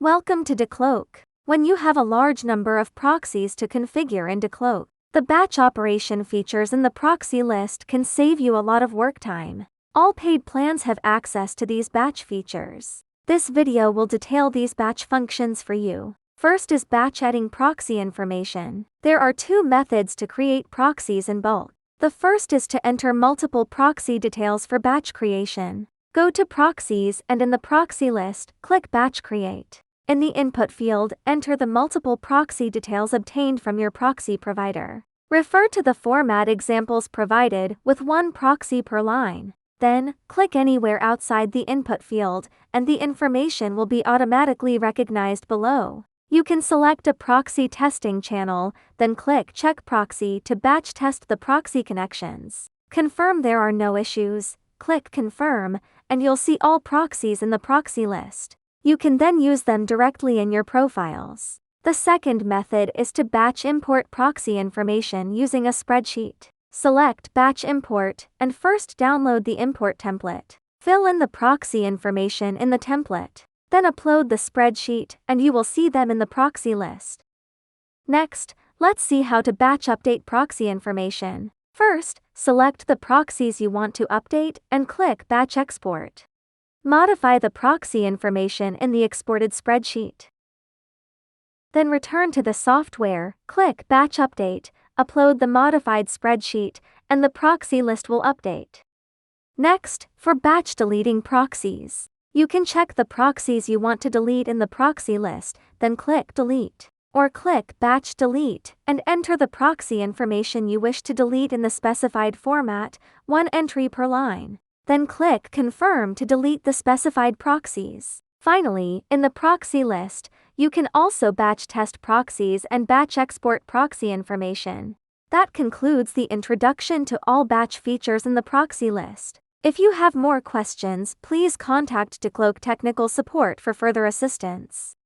Welcome to DICloak. When you have a large number of proxies to configure in DICloak, the batch operation features in the proxy list can save you a lot of work time. All paid plans have access to these batch features. This video will detail these batch functions for you. First is batch adding proxy information. There are two methods to create proxies in bulk. The first is to enter multiple proxy details for batch creation. Go to Proxies and in the proxy list, click Batch Create. In the input field, enter the multiple proxy details obtained from your proxy provider. Refer to the format examples provided with one proxy per line. Then, click anywhere outside the input field, and the information will be automatically recognized below. You can select a proxy testing channel, then click Check Proxy to batch test the proxy connections. Confirm there are no issues, click Confirm, and you'll see all proxies in the proxy list. You can then use them directly in your profiles. The second method is to batch import proxy information using a spreadsheet. Select Batch Import, and first download the import template. Fill in the proxy information in the template. Then upload the spreadsheet, and you will see them in the proxy list. Next, let's see how to batch update proxy information. First, select the proxies you want to update and click Batch Export. Modify the proxy information in the exported spreadsheet. Then return to the software, click Batch Update, upload the modified spreadsheet, and the proxy list will update. Next, for batch deleting proxies. You can check the proxies you want to delete in the proxy list, then click Delete. Or click Batch Delete, and enter the proxy information you wish to delete in the specified format, one entry per line. Then click Confirm to delete the specified proxies. Finally, in the proxy list, you can also batch test proxies and batch export proxy information. That concludes the introduction to all batch features in the proxy list. If you have more questions, please contact DICloak technical support for further assistance.